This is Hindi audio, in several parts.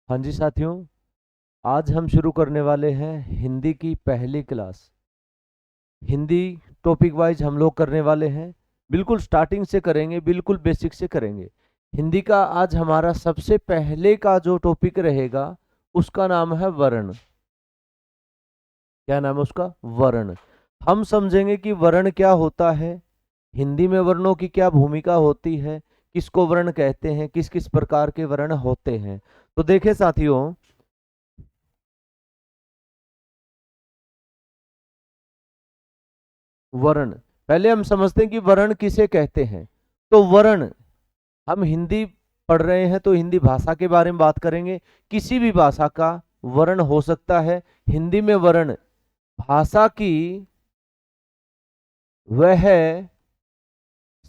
हाँ जी साथियों, आज हम शुरू करने वाले हैं हिंदी की पहली क्लास। हिंदी टॉपिक वाइज हम लोग करने वाले हैं। बिल्कुल स्टार्टिंग से करेंगे, बिल्कुल बेसिक से करेंगे। हिंदी का आज हमारा सबसे पहले का जो टॉपिक रहेगा उसका नाम है वर्ण। क्या नाम है उसका? वर्ण। हम समझेंगे कि वर्ण क्या होता है, हिंदी में वर्णों की क्या भूमिका होती है, किसको वर्ण कहते हैं, किस किस प्रकार के वर्ण होते हैं। तो देखें साथियों, वर्ण पहले हम समझते हैं कि वर्ण किसे कहते हैं। तो वर्ण, हम हिंदी पढ़ रहे हैं तो हिंदी भाषा के बारे में बात करेंगे। किसी भी भाषा का वर्ण हो सकता है। हिंदी में वर्ण भाषा की वह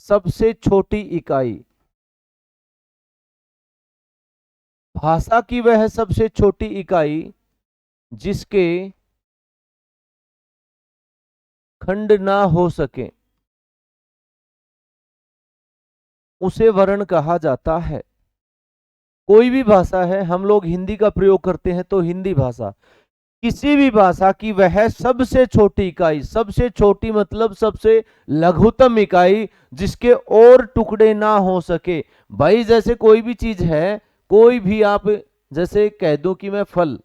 सबसे छोटी इकाई, भाषा की वह सबसे छोटी इकाई जिसके खंड ना हो सके उसे वर्ण कहा जाता है। कोई भी भाषा है, हम लोग हिंदी का प्रयोग करते हैं तो हिंदी भाषा, किसी भी भाषा की वह सबसे छोटी इकाई, सबसे छोटी मतलब सबसे लघुतम इकाई जिसके और टुकड़े ना हो सके। भाई जैसे कोई भी चीज है, कोई भी आप जैसे कह दो कि मैं फल,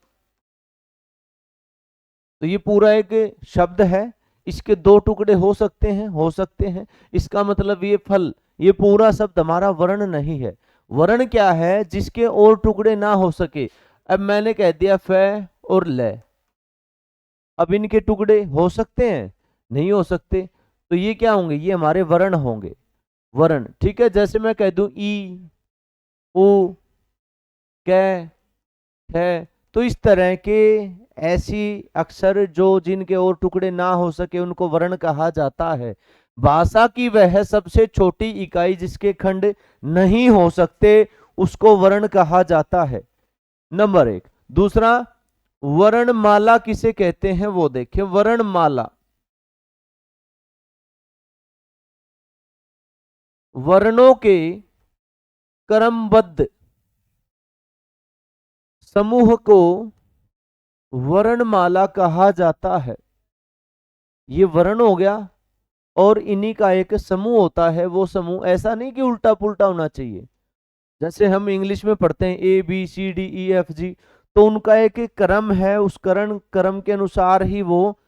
तो ये पूरा एक शब्द है, इसके दो टुकड़े हो सकते हैं, हो सकते हैं। इसका मतलब ये फल, ये पूरा शब्द हमारा वर्ण नहीं है। वर्ण क्या है? जिसके और टुकड़े ना हो सके। अब मैंने कह दिया फ और ल, अब इनके टुकड़े हो सकते हैं? नहीं हो सकते। तो ये क्या होंगे? ये हमारे वर्ण होंगे। वर्ण, ठीक है। जैसे मैं कह दूं ई, उ, कै, है, तो इस तरह के ऐसी अक्षर जो जिनके और टुकड़े ना हो सके उनको वर्ण कहा जाता है। भाषा की वह सबसे छोटी इकाई जिसके खंड नहीं हो सकते उसको वर्ण कहा जाता है। नंबर एक। दूसरा, वर्णमाला किसे कहते हैं वो देखें। वर्णमाला, वर्णों के क्रमबद्ध समूह को वर्णमाला कहा जाता है। ये वर्ण हो गया, और इन्हीं का एक समूह होता है। वो समूह ऐसा नहीं कि उल्टा पुल्टा होना चाहिए। जैसे हम इंग्लिश में पढ़ते हैं ABCDEFG, तो उनका एक एक क्रम है, उस क्रम के अनुसार ही वो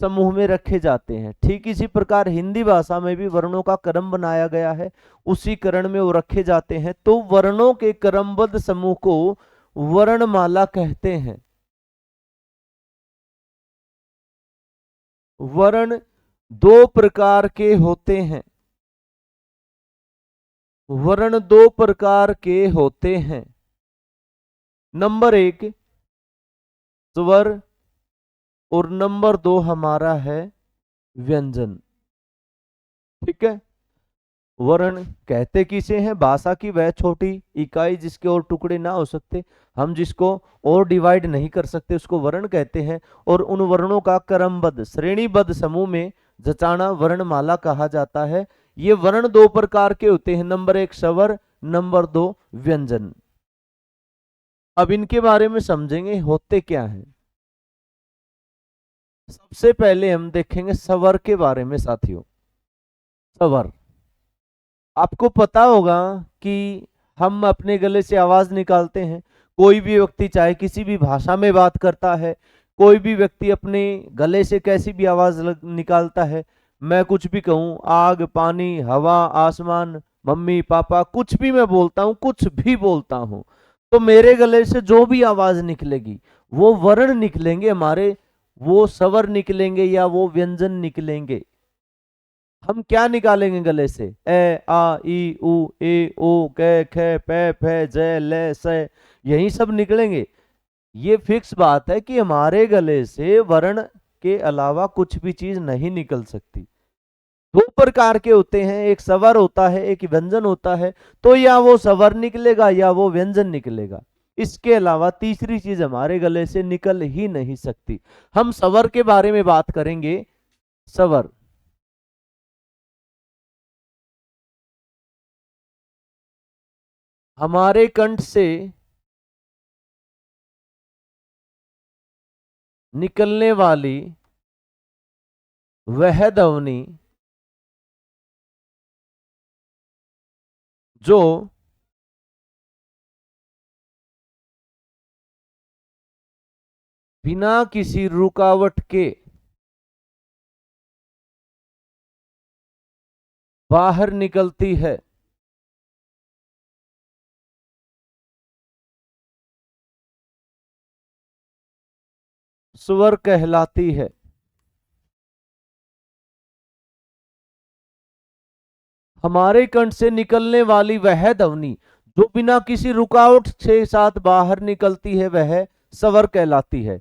समूह में रखे जाते हैं। ठीक इसी प्रकार हिंदी भाषा में भी वर्णों का क्रम बनाया गया है, उसी क्रम में वो रखे जाते हैं। तो वर्णों के क्रमबद्ध समूह को वर्णमाला कहते हैं। वर्ण दो प्रकार के होते हैं। वर्ण दो प्रकार के होते हैं। नंबर एक स्वर, और नंबर दो हमारा है व्यंजन। ठीक है। वर्ण कहते किसे हैं? भाषा की वह छोटी इकाई जिसके और टुकड़े ना हो सकते, हम जिसको और डिवाइड नहीं कर सकते उसको वर्ण कहते हैं। और उन वर्णों का क्रमबद्ध श्रेणीबद्ध समूह में जचाना वर्णमाला कहा जाता है। ये वर्ण दो प्रकार के होते हैं। नंबर एक स्वर, नंबर दो व्यंजन। अब इनके बारे में समझेंगे होते क्या हैं। सबसे पहले हम देखेंगे स्वर के बारे में साथियों। स्वर, आपको पता होगा कि हम अपने गले से आवाज निकालते हैं। कोई भी व्यक्ति चाहे किसी भी भाषा में बात करता है, कोई भी व्यक्ति अपने गले से कैसी भी आवाज निकालता है। मैं कुछ भी कहूं, आग, पानी, हवा, आसमान, मम्मी, पापा, कुछ भी मैं बोलता हूं, कुछ भी बोलता हूं, तो मेरे गले से जो भी आवाज निकलेगी वो वर्ण निकलेंगे हमारे, वो स्वर निकलेंगे या वो व्यंजन निकलेंगे। हम क्या निकालेंगे गले से? ए, आ, ई, उ, ए, ओ, क, ख, पे, फे, जय, ले, से, यही सब निकलेंगे। ये फिक्स बात है कि हमारे गले से वर्ण के अलावा कुछ भी चीज नहीं निकल सकती। दो प्रकार के होते हैं, एक स्वर होता है, एक व्यंजन होता है। तो या वो स्वर निकलेगा या वो व्यंजन निकलेगा, इसके अलावा तीसरी चीज हमारे गले से निकल ही नहीं सकती। हम स्वर के बारे में बात करेंगे। स्वर, हमारे कंठ से निकलने वाली वह ध्वनि जो बिना किसी रुकावट के बाहर निकलती है, स्वर कहलाती है। हमारे कंठ से निकलने वाली वह ध्वनि जो बिना किसी रुकावट के साथ बाहर निकलती है वह स्वर कहलाती है।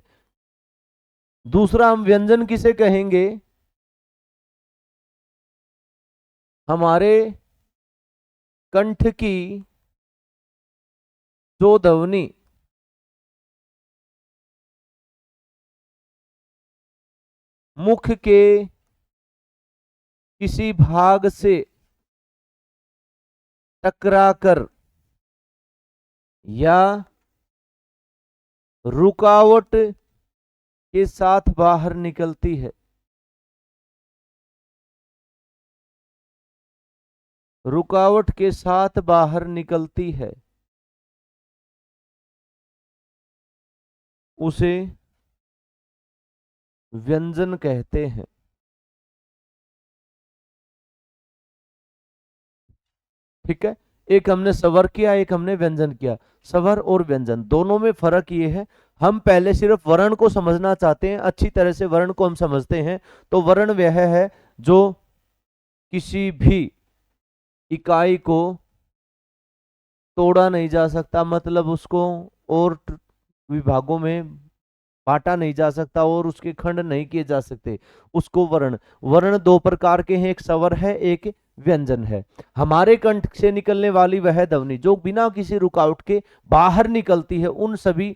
दूसरा हम व्यंजन किसे कहेंगे? हमारे कंठ की जो ध्वनि मुख के किसी भाग से टकराकर या रुकावट के साथ बाहर निकलती है, रुकावट के साथ बाहर निकलती है, उसे व्यंजन कहते हैं। ठीक है, एक हमने स्वर किया, एक हमने व्यंजन किया। स्वर और व्यंजन दोनों में फर्क ये है, हम पहले सिर्फ वर्ण को समझना चाहते हैं, अच्छी तरह से वर्ण को हम समझते हैं। तो वर्ण वह है जो किसी भी इकाई को तोड़ा नहीं जा सकता, मतलब उसको और विभागों में बांटा नहीं जा सकता और उसके खंड नहीं किए जा सकते, उसको वर्ण। वर्ण दो प्रकार के हैं, एक स्वर है, एक व्यंजन है। हमारे कंठ से निकलने वाली वह ध्वनि जो बिना किसी रुकावट के बाहर निकलती है, उन सभी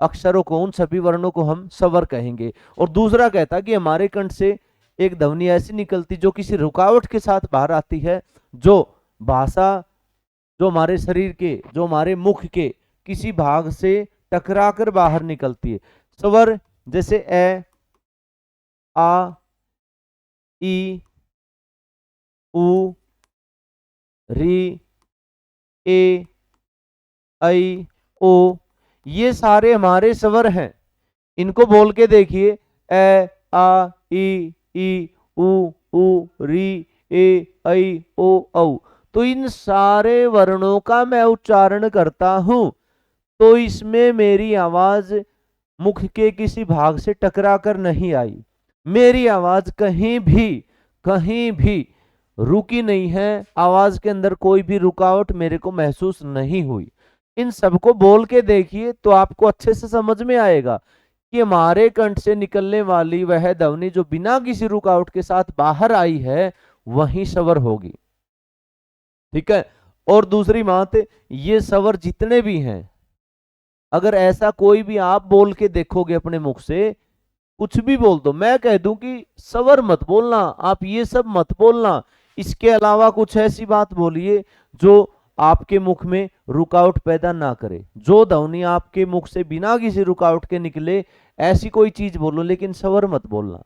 अक्षरों को, उन सभी वर्णों को हम स्वर कहेंगे। और दूसरा कहता कि हमारे कंठ से एक ध्वनि ऐसी निकलती जो किसी रुकावट के साथ बाहर आती है, जो भाषा, जो हमारे शरीर के, जो हमारे मुख के किसी भाग से टकराकर बाहर निकलती है। स्वर जैसे ए, आ, ई, उ, री, ए, ऐ, ओ, ये सारे हमारे स्वर हैं। इनको बोल के देखिए, ए, आ, ई, उ, री, ए, ऐ, ओ, औ। तो इन सारे वर्णों का मैं उच्चारण करता हूं, तो इसमें मेरी आवाज मुख के किसी भाग से टकरा कर नहीं आई, मेरी आवाज कहीं भी रुकी नहीं है, आवाज के अंदर कोई भी रुकावट मेरे को महसूस नहीं हुई। इन सबको बोल के देखिए तो आपको अच्छे से समझ में आएगा कि हमारे कंठ से निकलने वाली वह ध्वनि जो बिना किसी रुकावट के साथ बाहर आई है वही स्वर होगी। ठीक है, और दूसरी बात, ये स्वर जितने भी हैं, अगर ऐसा कोई भी आप बोल के देखोगे अपने मुख से, कुछ भी बोल दो, मैं कह दूं कि स्वर मत बोलना, आप ये सब मत बोलना, इसके अलावा कुछ ऐसी बात बोलिए जो आपके मुख में रुकावट पैदा ना करे, जो ध्वनि आपके मुख से बिना किसी रुकावट के निकले, ऐसी कोई चीज बोलो, लेकिन स्वर मत बोलना।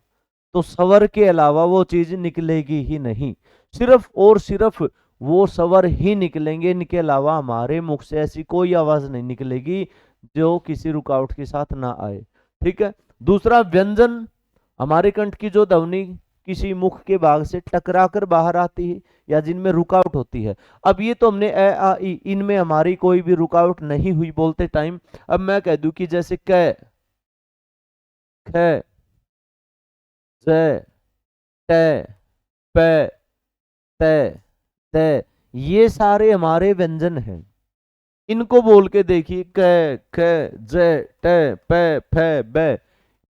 तो स्वर के अलावा वो चीज निकलेगी ही नहीं, सिर्फ और सिर्फ वो स्वर ही निकलेंगे, इनके अलावा हमारे मुख से ऐसी कोई आवाज नहीं निकलेगी जो किसी रुकावट के साथ ना आए। ठीक है, दूसरा व्यंजन, हमारे कंठ की जो ध्वनि किसी मुख के भाग से टकरा कर बाहर आती है या जिनमें रुकावट होती है। अब ये तो हमने ए, आ, ई, इनमें हमारी कोई भी रुकावट नहीं हुई बोलते टाइम। अब मैं कह दूं कि जैसे क, ख, ज, ट, प, त, त, ये सारे हमारे व्यंजन हैं। इनको बोल के देखिए, क, ख, ज, ट, प, फ, ब,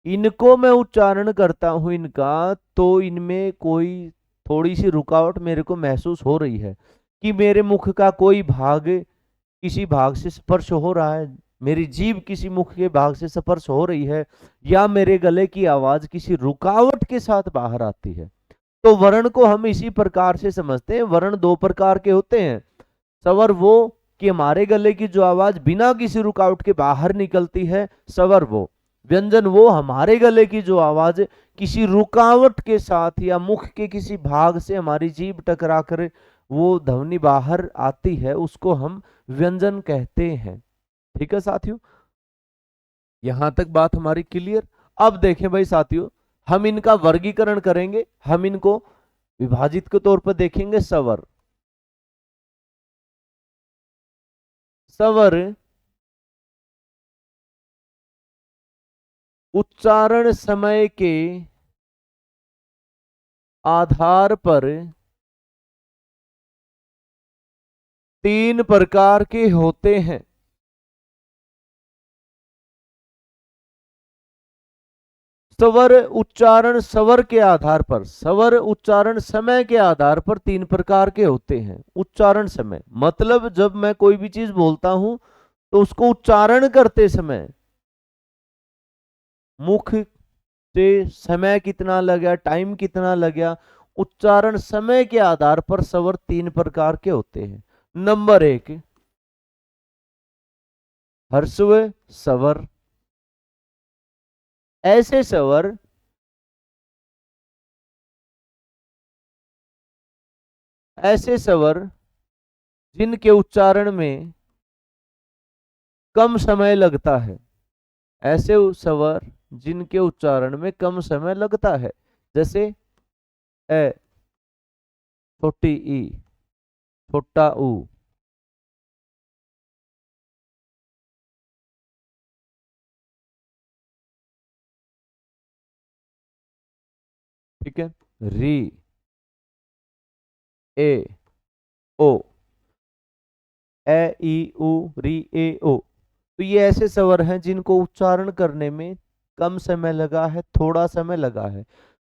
इनको मैं उच्चारण करता हूं इनका, तो इनमें कोई थोड़ी सी रुकावट मेरे को महसूस हो रही है कि मेरे मुख का कोई भाग किसी भाग से स्पर्श हो रहा है, मेरी जीभ किसी मुख के भाग से स्पर्श हो रही है, या मेरे गले की आवाज किसी रुकावट के साथ बाहर आती है। तो वर्ण को हम इसी प्रकार से समझते हैं। वर्ण दो प्रकार के होते हैं, स्वर वो कि हमारे गले की जो आवाज बिना किसी रुकावट के बाहर निकलती है, स्वर वो, व्यंजन वो हमारे गले की जो आवाज किसी रुकावट के साथ या मुख के किसी भाग से हमारी जीभ टकरा कर वो ध्वनि बाहर आती है, उसको हम व्यंजन कहते हैं। ठीक है साथियों, यहां तक बात हमारी क्लियर। अब देखें भाई साथियों, हम इनका वर्गीकरण करेंगे, हम इनको विभाजित के तौर पर देखेंगे। स्वर, स्वर उच्चारण समय के आधार पर 3 प्रकार के होते हैं। स्वर उच्चारण स्वर के आधार पर, स्वर उच्चारण समय के आधार पर 3 प्रकार के होते हैं। उच्चारण समय मतलब जब मैं कोई भी चीज बोलता हूं तो उसको उच्चारण करते समय मुख से समय कितना लगा, टाइम कितना लगा, उच्चारण समय के आधार पर स्वर 3 प्रकार के होते हैं। नंबर 1 ह्रस्व स्वर। ऐसे स्वर जिनके उच्चारण में कम समय लगता है, ऐसे स्वर जिनके उच्चारण में कम समय लगता है, जैसे ए, छोटी ई, छोटा ऊ। ठीक है, री, ए, ओ, ए ई उ री ए ओ। तो ये ऐसे स्वर हैं जिनको उच्चारण करने में कम समय लगा है, थोड़ा समय लगा है।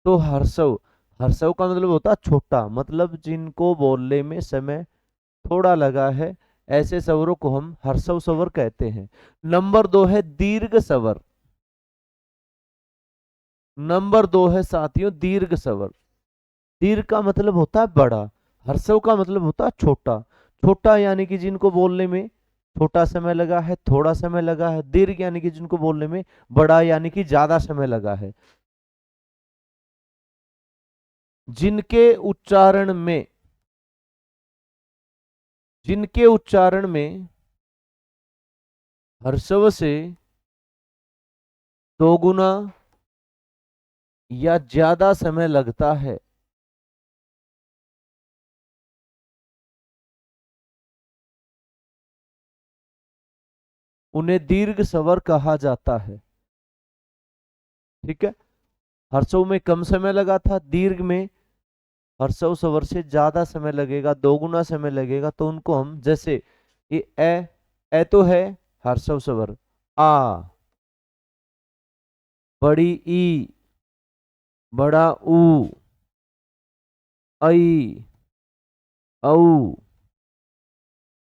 तो हर्षव, हर्षव का मतलब होता है छोटा, मतलब जिनको बोलने में समय थोड़ा लगा है, ऐसे स्वरों को हम हर्षव स्वर कहते हैं। नंबर 2 है दीर्घ स्वर। नंबर 2 है साथियों दीर्घ स्वर। दीर्घ का मतलब होता है बड़ा, हर्षव का मतलब होता है छोटा। छोटा यानी कि जिनको बोलने में छोटा समय लगा है, थोड़ा समय लगा है। दीर्घ यानी कि जिनको बोलने में बड़ा यानी कि ज्यादा समय लगा है। जिनके उच्चारण में, जिनके उच्चारण में हर्षव से दोगुना या ज्यादा समय लगता है, उन्हें दीर्घ स्वर कहा जाता है। ठीक है, हर्षव में कम समय लगा था, दीर्घ में हर्षव स्वर से ज्यादा समय लगेगा, दोगुना समय लगेगा, तो उनको हम जैसे ये ए तो है हर्षव स्वर, आ, बड़ी ई, बड़ा ऊ, ऐ, औ,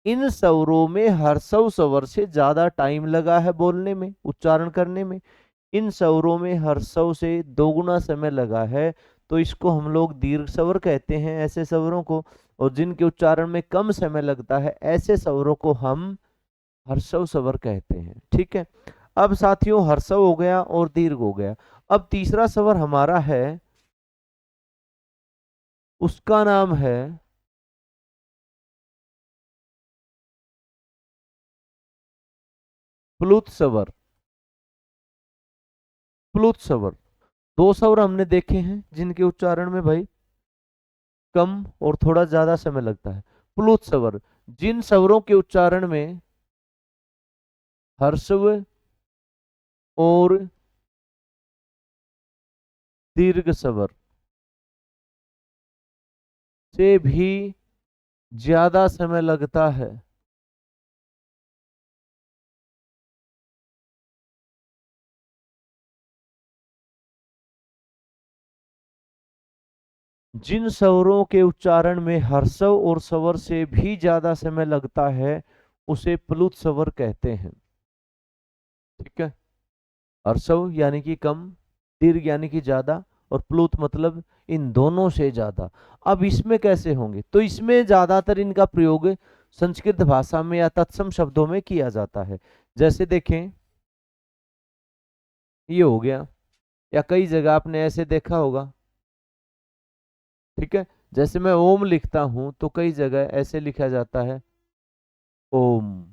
इन स्वरों में हर्षव स्वर से ज्यादा टाइम लगा है बोलने में, उच्चारण करने में। इन स्वरों में हर्षव से दोगुना समय लगा है, तो इसको हम लोग दीर्घ स्वर कहते हैं ऐसे स्वरों को। और जिनके उच्चारण में कम समय लगता है, ऐसे स्वरों को हम हर्षव स्वर कहते हैं। ठीक है, अब साथियों हर्षव हो गया और दीर्घ हो गया। अब तीसरा स्वर हमारा है, उसका नाम है प्लुत स्वर। प्लुत स्वर, 2 स्वर हमने देखे हैं जिनके उच्चारण में भाई कम और थोड़ा ज्यादा समय लगता है। प्लुत स्वर, जिन स्वरों के उच्चारण में हर्षव और दीर्घ स्वर से भी ज्यादा समय लगता है, जिन स्वरों के उच्चारण में हर्षव और स्वर से भी ज्यादा समय लगता है, उसे प्लुत स्वर कहते हैं। ठीक है, हर्षव यानी कि कम, दीर्घ यानी कि ज्यादा, और प्लुत मतलब इन दोनों से ज्यादा। अब इसमें कैसे होंगे, तो इसमें ज्यादातर इनका प्रयोग संस्कृत भाषा में या तत्सम शब्दों में किया जाता है। जैसे देखें ये हो गया। या कई जगह आपने ऐसे देखा होगा, ठीक है, जैसे मैं ओम लिखता हूं तो कई जगह ऐसे लिखा जाता है ओम,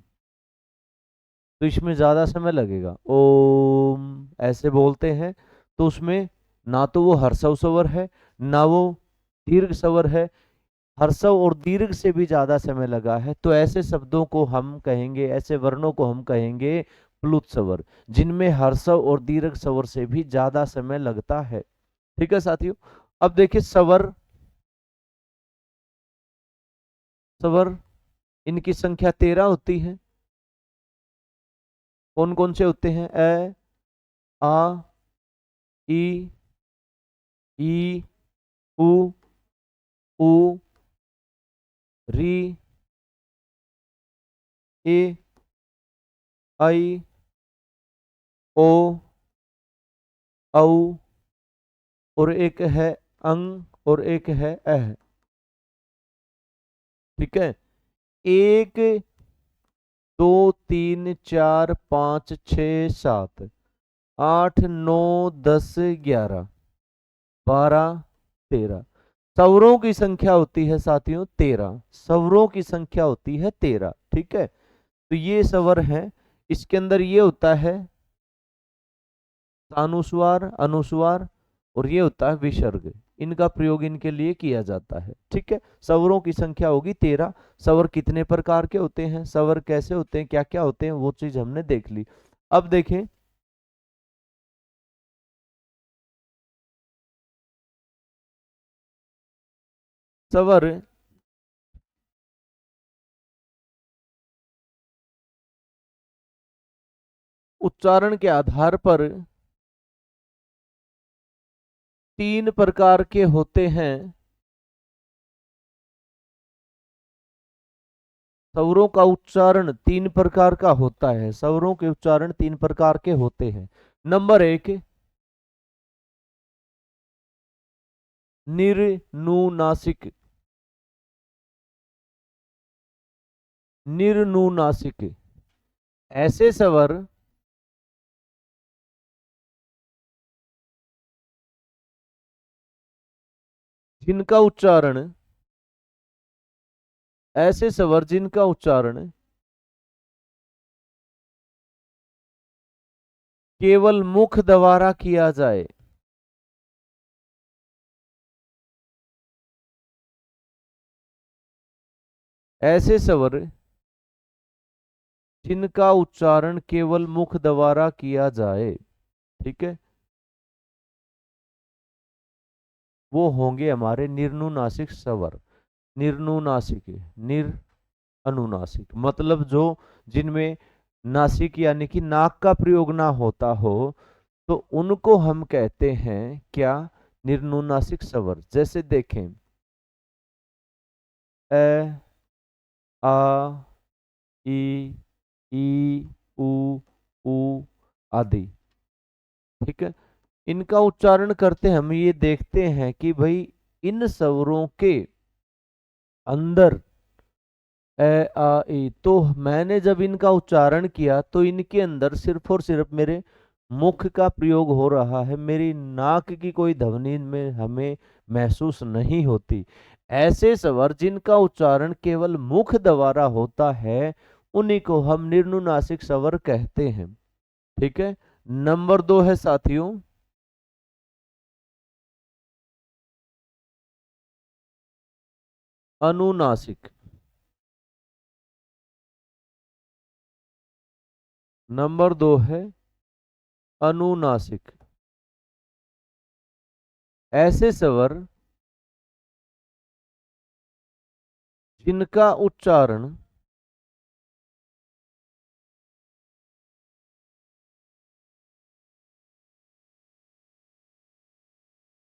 तो इसमें ज्यादा समय लगेगा। ओम ऐसे बोलते हैं, तो उसमें ना तो वो हर्षव स्वर है, ना वो दीर्घ स्वर है। हर्षव और दीर्घ से भी ज्यादा समय लगा है, तो ऐसे शब्दों को हम कहेंगे, ऐसे वर्णों को हम कहेंगे प्लुत स्वर, जिनमें हर्षव और दीर्घ स्वर से भी ज्यादा समय लगता है। ठीक है साथियों। अब देखिए स्वर, स्वर इनकी संख्या 13 होती है। कौन कौन से होते हैं? ए, आ, ई, ई, उ, ऊ, री, ए, आई, ओ, औ, और एक है अंग, और एक है अह। ठीक है। एक, दो, तीन, चार, पाँच, छ, सात, आठ, नौ, 10, 11, 12, 13। स्वरों की संख्या होती है साथियों 13। स्वरों की संख्या होती है 13। ठीक है। तो ये स्वर है, इसके अंदर ये होता है अनुस्वार, अनुस्वार, और ये होता है विसर्ग। इनका प्रयोग इनके लिए किया जाता है। ठीक है। स्वरों की संख्या होगी 13। स्वर कितने प्रकार के होते हैं, स्वर कैसे होते हैं, क्या क्या होते हैं, वो चीज हमने देख ली। अब देखें, स्वर उच्चारण के आधार पर 3 प्रकार के होते हैं। स्वरों का उच्चारण 3 प्रकार का होता है। स्वरों के उच्चारण 3 प्रकार के होते हैं। नंबर 1, निर्नुनासिक। निर्नुनासिक ऐसे स्वर जिनका उच्चारण, ऐसे स्वर जिनका उच्चारण केवल मुख द्वारा किया जाए। ऐसे स्वर जिनका उच्चारण केवल मुख द्वारा किया जाए, ठीक है, वो होंगे हमारे निर्नुनासिक स्वर। निर्नुनासिक, निर अनुनासिक मतलब जो, जिनमें नासिक यानी कि नाक का प्रयोग ना होता हो, तो उनको हम कहते हैं क्या? निर्नुनासिक स्वर। जैसे देखें, ए, आ, ई, ई, उ, ऊ आदि। ठीक है। इनका उच्चारण करते हम ये देखते हैं कि भाई इन स्वरों के अंदर ए, आ, ई, तो मैंने जब इनका उच्चारण किया तो इनके अंदर सिर्फ और सिर्फ मेरे मुख का प्रयोग हो रहा है, मेरी नाक की कोई ध्वनि में हमें महसूस नहीं होती। ऐसे स्वर जिनका उच्चारण केवल मुख द्वारा होता है, उन्हीं को हम निर्नुनासिक स्वर कहते हैं। ठीक है। नंबर 2 है साथियों, अनुनासिक। नंबर 2 है अनुनासिक। ऐसे स्वर जिनका उच्चारण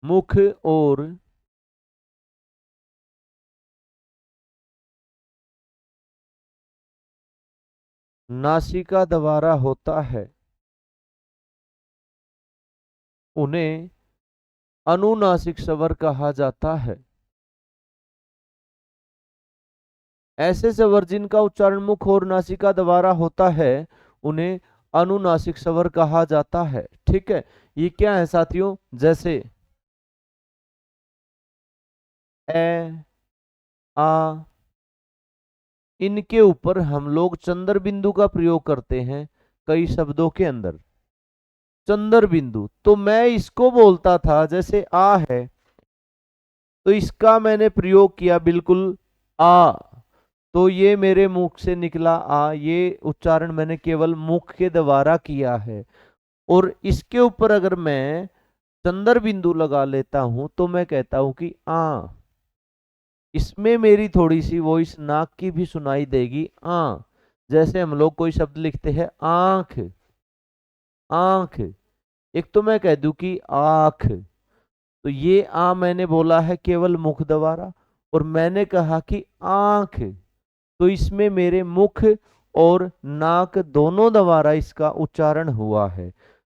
मुख और नासिका द्वारा होता है, उन्हें अनुनासिक स्वर कहा जाता है। ऐसे स्वर जिनका उच्चारण मुख और नासिका द्वारा होता है, उन्हें अनुनासिक स्वर कहा जाता है। ठीक है, ये क्या है साथियों, जैसे ए, आ, इनके ऊपर हम लोग चंद्र बिंदु का प्रयोग करते हैं कई शब्दों के अंदर। चंद्र बिंदु, तो मैं इसको बोलता था जैसे आ है, तो इसका मैंने प्रयोग किया बिल्कुल आ, तो ये मेरे मुख से निकला आ, ये उच्चारण मैंने केवल मुख के द्वारा किया है। और इसके ऊपर अगर मैं चंद्र बिंदु लगा लेता हूं तो मैं कहता हूं कि आ, इसमें मेरी थोड़ी सी वॉइस नाक की भी सुनाई देगी आ। जैसे हम लोग कोई शब्द लिखते हैं आंख, आंख, एक तो मैं कह दूं कि आंख, तो ये आ मैंने बोला है केवल मुख द्वारा, और मैंने कहा कि आंख, तो इसमें मेरे मुख और नाक दोनों द्वारा इसका उच्चारण हुआ है।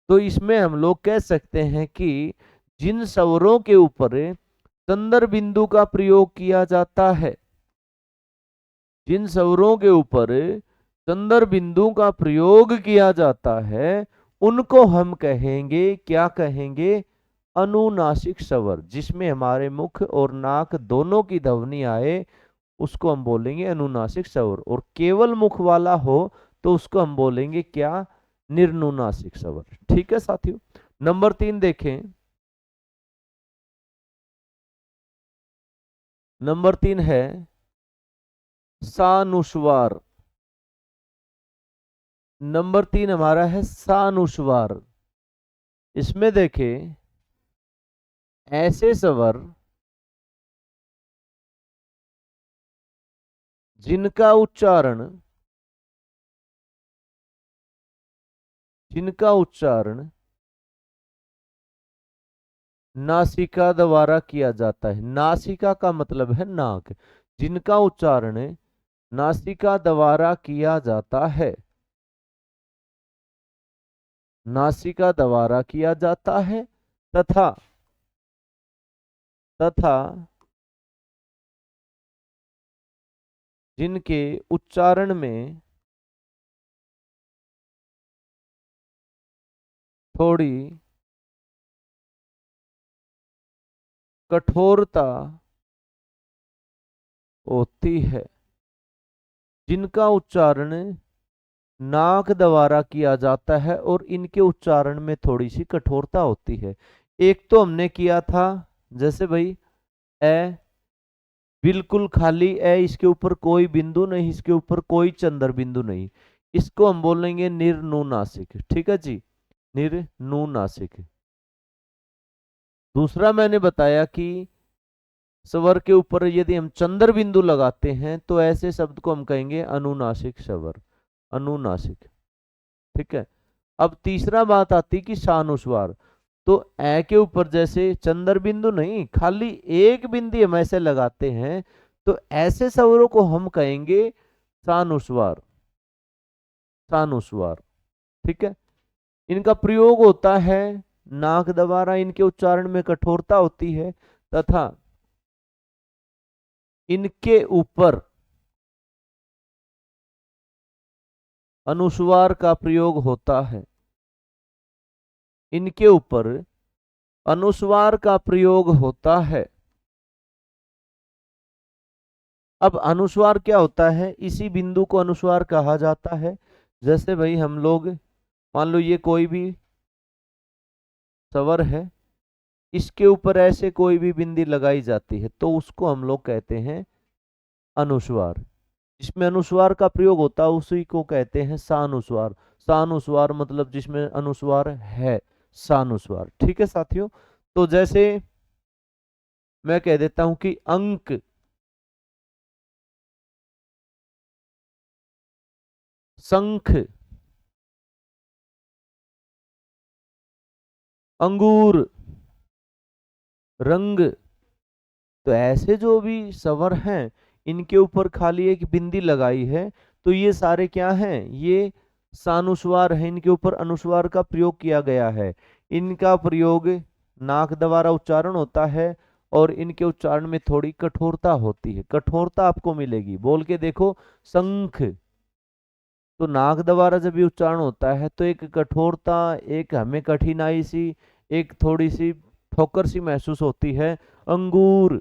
तो इसमें हम लोग कह सकते हैं कि जिन स्वरों के ऊपर चंद्र बिंदु का प्रयोग किया जाता है, जिन स्वरों के ऊपर चंद्र बिंदु का प्रयोग किया जाता है, उनको हम कहेंगे, क्या कहेंगे, अनुनासिक स्वर। जिसमें हमारे मुख और नाक दोनों की ध्वनि आए उसको हम बोलेंगे अनुनासिक स्वर, और केवल मुख वाला हो तो उसको हम बोलेंगे क्या, निर्नुनासिक स्वर। ठीक है साथियों, नंबर 3 देखें। नंबर 3 है सानुस्वार। नंबर 3 हमारा है सानुस्वार। इसमें देखें ऐसे स्वर जिनका उच्चारण, जिनका उच्चारण नासिका द्वारा किया जाता है। नासिका का मतलब है नाक, जिनका उच्चारण नासिका द्वारा किया जाता है, नासिका द्वारा किया जाता है, तथा तथा जिनके उच्चारण में थोड़ी कठोरता होती है, जिनका उच्चारण नाक द्वारा किया जाता है और इनके उच्चारण में थोड़ी सी कठोरता होती है। एक तो हमने किया था जैसे भाई ए, बिल्कुल खाली ए, इसके ऊपर कोई बिंदु नहीं, इसके ऊपर कोई चंद्र बिंदु नहीं, इसको हम बोलेंगे निर्नुनासिक। ठीक है जी, निर्नुनासिक। दूसरा मैंने बताया कि स्वर के ऊपर यदि हम चंद्र बिंदु लगाते हैं तो ऐसे शब्द को हम कहेंगे अनुनासिक स्वर, अनुनासिक। ठीक है, अब तीसरा बात आती कि शानुस्वार। तो ए के ऊपर जैसे चंद्र बिंदु नहीं, खाली एक बिंदी हम ऐसे लगाते हैं, तो ऐसे स्वरों को हम कहेंगे शानुस्वार, शानुस्वार। ठीक है, इनका प्रयोग होता है नाक द्वारा, इनके उच्चारण में कठोरता होती है, तथा इनके ऊपर अनुस्वार का प्रयोग होता है, इनके ऊपर अनुस्वार का प्रयोग होता है। अब अनुस्वार क्या होता है, इसी बिंदु को अनुस्वार कहा जाता है। जैसे भाई हम लोग मान लो ये कोई भी स्वर है, इसके ऊपर ऐसे कोई भी बिंदी लगाई जाती है तो उसको हम लोग कहते हैं अनुस्वार। जिसमें अनुस्वार का प्रयोग होता है उसी को कहते हैं सानुस्वार। सानुस्वार मतलब जिसमें अनुस्वार है, सानुस्वार। ठीक है साथियों, तो जैसे मैं कह देता हूं कि अंक, शंख, अंगूर, रंग, तो ऐसे जो भी स्वर हैं इनके ऊपर खाली एक बिंदी लगाई है तो ये सारे क्या हैं, ये सानुस्वार है, इनके ऊपर अनुस्वार का प्रयोग किया गया है। इनका प्रयोग नाक द्वारा उच्चारण होता है और इनके उच्चारण में थोड़ी कठोरता होती है। कठोरता आपको मिलेगी, बोल के देखो, शंख, तो नाक द्वारा जब ये उच्चारण होता है तो एक कठोरता, एक हमें कठिनाई सी, एक थोड़ी सी ठोकर सी महसूस होती है। अंगूर,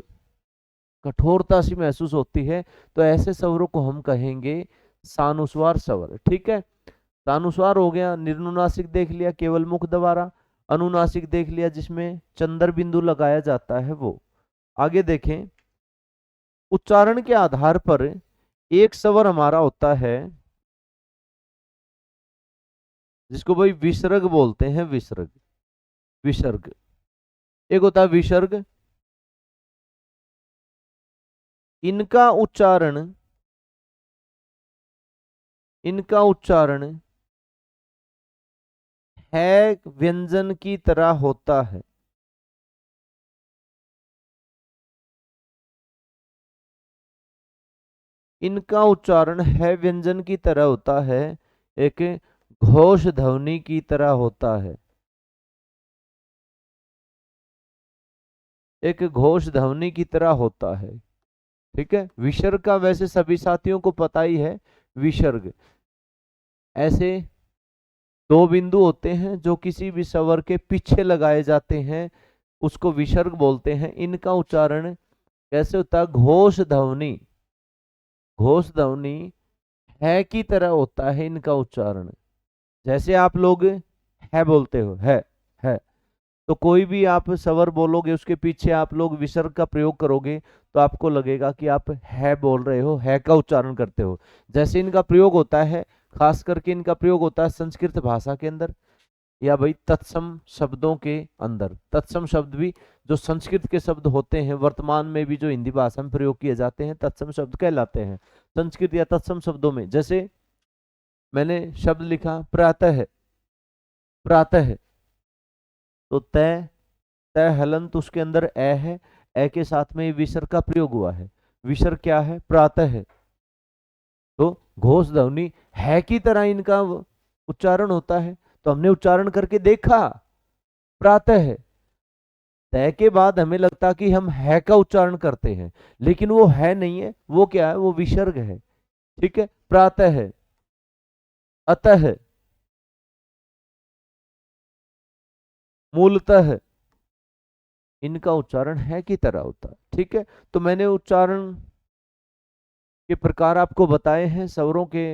कठोरता सी महसूस होती है। तो ऐसे स्वरों को हम कहेंगे सानुस्वार स्वर। ठीक है, सानुस्वार हो गया। निर्नुनासिक देख लिया केवल मुख द्वारा, अनुनासिक देख लिया जिसमें चंद्र बिंदु लगाया जाता है वो। आगे देखें, उच्चारण के आधार पर एक स्वर हमारा होता है जिसको भाई विसर्ग बोलते हैं, विसर्ग, विसर्ग। एक होता है विसर्ग, इनका उच्चारण, इनका उच्चारण है व्यंजन की तरह होता है। इनका उच्चारण है व्यंजन की तरह होता है, एक घोष ध्वनि की तरह होता है, एक घोष ध्वनि की तरह होता है। ठीक है, विसर्ग का वैसे सभी साथियों को पता ही है। विसर्ग ऐसे दो बिंदु होते हैं जो किसी भी स्वर के पीछे लगाए जाते हैं, उसको विसर्ग बोलते हैं। इनका उच्चारण कैसे होता है? घोष ध्वनि, घोष ध्वनि है की तरह होता है इनका उच्चारण। जैसे आप लोग है बोलते हो, है, तो कोई भी आप स्वर बोलोगे उसके पीछे आप लोग विसर्ग का प्रयोग करोगे तो आपको लगेगा कि आप है बोल रहे हो, है का उच्चारण करते हो। जैसे इनका प्रयोग होता है, खास करके इनका प्रयोग होता है संस्कृत भाषा के अंदर, या भाई तत्सम शब्दों के अंदर। तत्सम शब्द भी जो संस्कृत के शब्द होते हैं, वर्तमान में भी जो हिंदी भाषा में प्रयोग किए जाते हैं, तत्सम शब्द कहलाते हैं संस्कृत या तत्सम शब्दों में। जैसे मैंने शब्द लिखा प्रातः, प्रातः, तो तय, तय हलंत उसके अंदर ए है, ए के साथ में विसर्ग का प्रयोग हुआ है। विसर्ग क्या है? प्रातः है। तो घोष ध्वनि है की तरह इनका उच्चारण होता है। तो हमने उच्चारण करके देखा प्रातः है, तय के बाद हमें लगता कि हम है का उच्चारण करते हैं, लेकिन वो है नहीं है, वो क्या है? वो विसर्ग है। ठीक है, प्रातः है, अतः, मूलतः, इनका उच्चारण है की तरह होता है। ठीक है, तो मैंने उच्चारण के प्रकार आपको बताए हैं स्वरों के।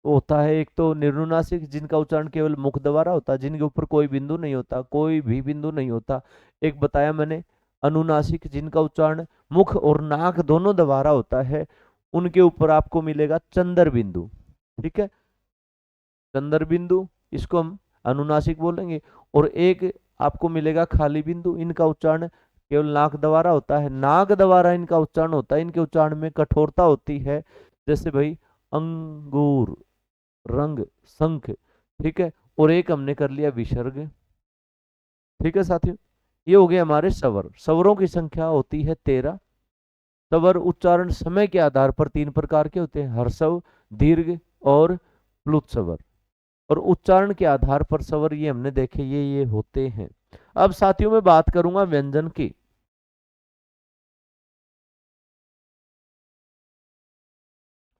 होता है एक तो निर्नुनासिक जिनका उच्चारण केवल मुख द्वारा होता है, जिनके ऊपर कोई बिंदु नहीं होता, कोई भी बिंदु नहीं होता। एक बताया मैंने अनुनासिक जिनका उच्चारण मुख और नाक दोनों द्वारा होता है, उनके ऊपर आपको मिलेगा चंद्र बिंदु। ठीक है, चंद्र बिंदु, इसको हम अनुनासिक बोलेंगे। और एक आपको मिलेगा खाली बिंदु, इनका उच्चारण केवल नाक द्वारा होता है, नाक द्वारा इनका उच्चारण होता है। इनके उच्चारण में कठोरता होती है, जैसे भाई अंगूर, रंग, शंख। ठीक है, और एक हमने कर लिया विसर्ग। ठीक है साथियों, ये हो गए हमारे स्वर। स्वरों की संख्या होती है 13। स्वर उच्चारण समय के आधार पर तीन प्रकार के होते हैं, हर्षव, दीर्घ और प्लुत स्वर। और उच्चारण के आधार पर स्वर ये हमने देखे, ये होते हैं। अब साथियों में बात करूंगा व्यंजन की।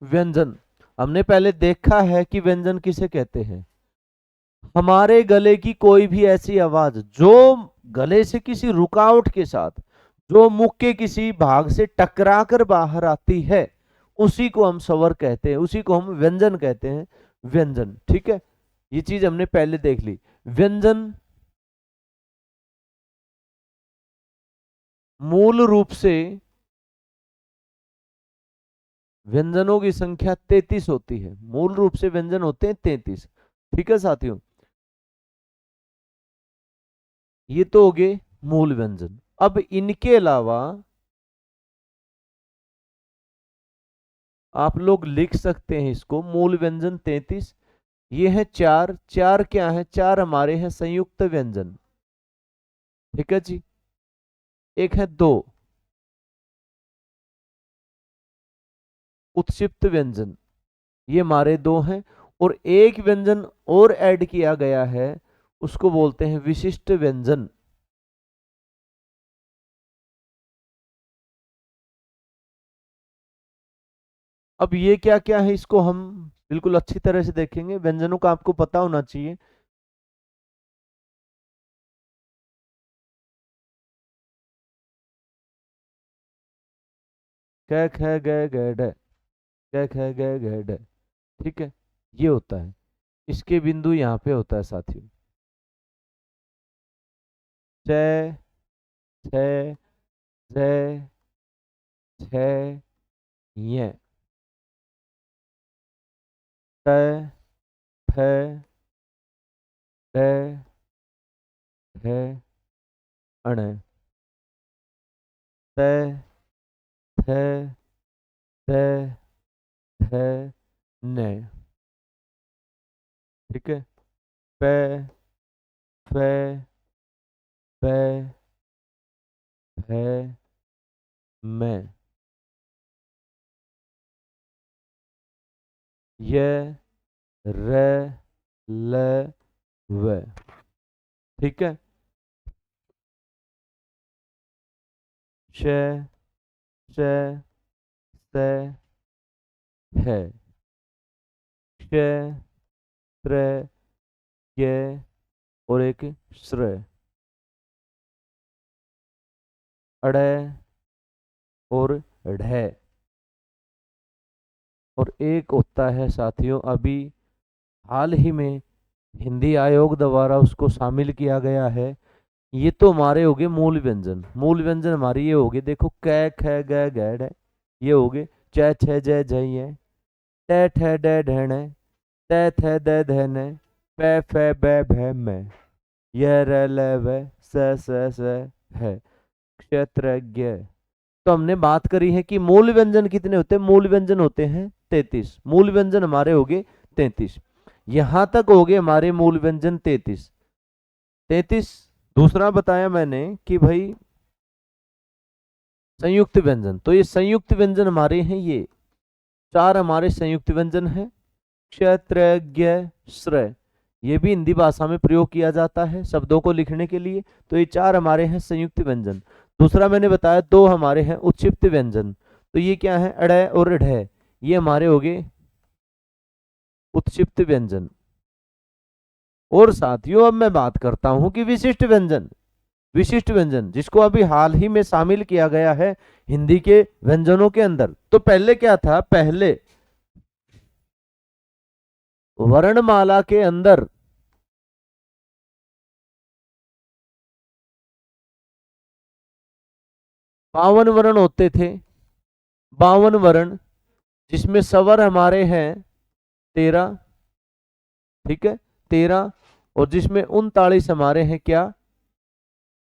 व्यंजन हमने पहले देखा है कि व्यंजन किसे कहते हैं। हमारे गले की कोई भी ऐसी आवाज जो गले से किसी रुकावट के साथ, जो मुख के किसी भाग से टकरा कर बाहर आती है, उसी को हम स्वर कहते हैं, उसी को हम व्यंजन कहते हैं। व्यंजन, ठीक है, ये चीज हमने पहले देख ली। व्यंजन मूल रूप से, व्यंजनों की संख्या 33 होती है। मूल रूप से व्यंजन होते हैं 33। ठीक है साथियों, ये तो हो गए मूल व्यंजन। अब इनके अलावा आप लोग लिख सकते हैं इसको, मूल व्यंजन 33, ये है चार। चार क्या है? चार हमारे हैं संयुक्त व्यंजन। ठीक है जी, एक है दो उत्क्षिप्त व्यंजन, ये हमारे दो हैं। और एक व्यंजन और ऐड किया गया है, उसको बोलते हैं विशिष्ट व्यंजन। अब ये क्या क्या है, इसको हम बिल्कुल अच्छी तरह से देखेंगे, व्यंजनों का आपको पता होना चाहिए। क ख ग घ ढ, क ख ग घ ढ, ठीक है, ये होता है। इसके बिंदु यहाँ पे होता है साथियों, च छ ज छ य, ट फ ड ढ अण, त थ द ध न, ठीक है, प फ प भ म, य र ल व, ठीक है, श श स है, क्ष त्र य और एक श्र, अड़ और ढ, और एक होता है साथियों, अभी हाल ही में हिंदी आयोग द्वारा उसको शामिल किया गया है। ये तो हमारे हो गए मूल व्यंजन। मूल व्यंजन हमारी ये हो गए, देखो क ख ग घ ढ, ये हो गए, च छ ज झ य, ट ठ ड ढ ण, त थ द ध न, प फ ब भ म, य र ल व, स है, क्षेत्रज्ञ। तो हमने बात करी है कि मूल व्यंजन कितने होते हैं। मूल व्यंजन होते हैं 33। मूल व्यंजन हमारे हो गए 33। यहां तक हो गए हमारे मूल व्यंजन 33। 33। दूसरा बताया मैंने कि भाई संयुक्त व्यंजन, तो ये संयुक्त व्यंजन हमारे हैं, ये चार हमारे संयुक्त व्यंजन हैं। क्षेत्रज्ञ श्र, ये भी हिंदी भाषा में प्रयोग किया जाता है शब्दों को लिखने के लिए। तो ये चार हमारे हैं संयुक्त व्यंजन। दूसरा मैंने बताया दो हमारे हैं उत्क्षिप्त व्यंजन। तो ये क्या है, अड़ और ढ, ये हमारे हो गए उत्क्षिप्त व्यंजन। और साथियों अब मैं बात करता हूं कि विशिष्ट व्यंजन। विशिष्ट व्यंजन जिसको अभी हाल ही में शामिल किया गया है हिंदी के व्यंजनों के अंदर। तो पहले क्या था, पहले वर्णमाला के अंदर 52 वर्ण होते थे। 52 वर्ण, जिसमें स्वर हमारे हैं 13, ठीक है, 13, और जिसमें 39 हमारे हैं क्या,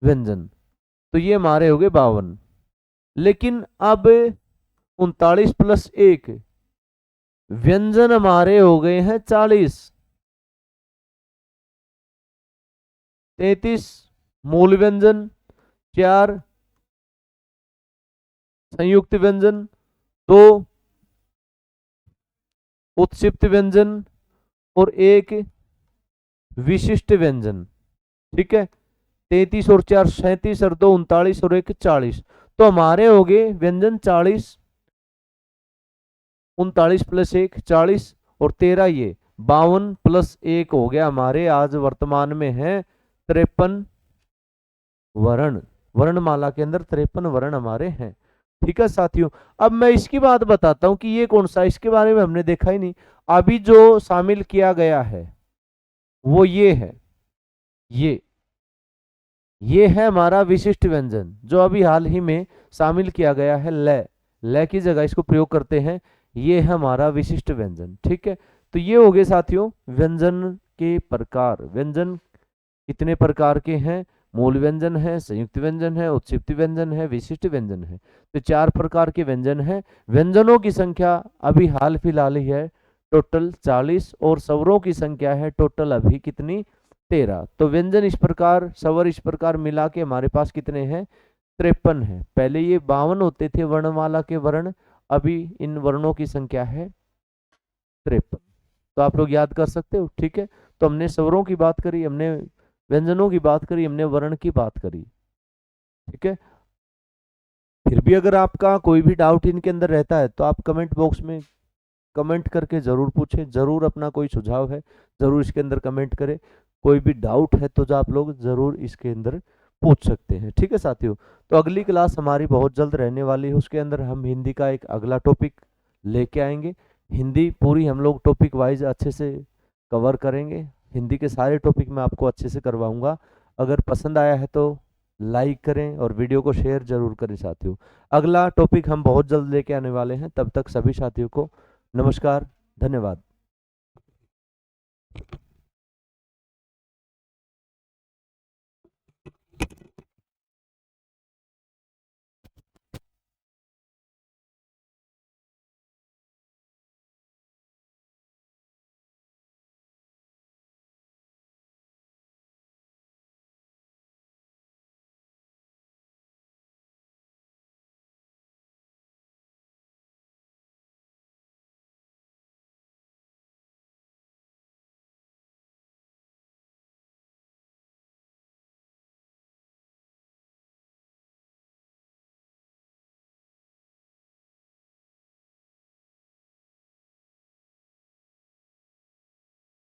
व्यंजन। तो ये हमारे हो गए 52। लेकिन अब 39 + 1 व्यंजन हमारे हो गए हैं 40। 33 मूल व्यंजन, 4 संयुक्त व्यंजन, 2 उत्क्षिप्त व्यंजन और 1 विशिष्ट व्यंजन, ठीक है। 33 और 4 37 और 2 39 और 1 40। तो हमारे हो गए व्यंजन 40। 39 + 1 40 और 13, ये 52 + 1 हो गया हमारे आज वर्तमान में है 53 वर्ण। वर्णमाला के अंदर 53 वर्ण हमारे हैं, ठीक है साथियों। अब मैं इसकी बात बताता हूं कि ये कौन सा, इसके बारे में हमने देखा ही नहीं। अभी जो शामिल किया गया है वो ये है, ये है हमारा विशिष्ट व्यंजन, जो अभी हाल ही में शामिल किया गया है। ल की जगह इसको प्रयोग करते हैं, ये है हमारा विशिष्ट व्यंजन, ठीक है। तो ये हो गए साथियों व्यंजन के प्रकार। व्यंजन कितने प्रकार के हैं, मूल व्यंजन है, संयुक्त व्यंजन है, उत्क्षिप्त व्यंजन है, विशिष्ट व्यंजन है। तो 4 प्रकार के व्यंजन हैं। व्यंजनों की संख्या अभी हाल फिलहाल ही है टोटल 40, और स्वरों की संख्या है टोटल अभी कितनी, 13। तो व्यंजन इस प्रकार, स्वर इस प्रकार मिला के हमारे पास कितने हैं, 53 है। पहले ये 52 होते थे वर्णमाला के वर्ण, अभी इन वर्णों की संख्या है 53। तो आप लोग याद कर सकते हो, ठीक है। तो हमने स्वरों की बात करी, हमने व्यंजनों की बात करी, हमने वर्ण की बात करी, ठीक है। फिर भी अगर आपका कोई भी डाउट इनके अंदर रहता है तो आप कमेंट बॉक्स में कमेंट करके ज़रूर पूछें, ज़रूर अपना कोई सुझाव है ज़रूर इसके अंदर कमेंट करें, कोई भी डाउट है तो जो आप लोग ज़रूर इसके अंदर पूछ सकते हैं। ठीक है साथियों, तो अगली क्लास हमारी बहुत जल्द रहने वाली है, उसके अंदर हम हिंदी का एक अगला टॉपिक लेके आएंगे। हिंदी पूरी हम लोग टॉपिक वाइज अच्छे से कवर करेंगे, हिंदी के सारे टॉपिक मैं आपको अच्छे से करवाऊंगा। अगर पसंद आया है तो लाइक करें और वीडियो को शेयर जरूर करें साथियों। अगला टॉपिक हम बहुत जल्द लेके आने वाले हैं, तब तक सभी साथियों को नमस्कार, धन्यवाद।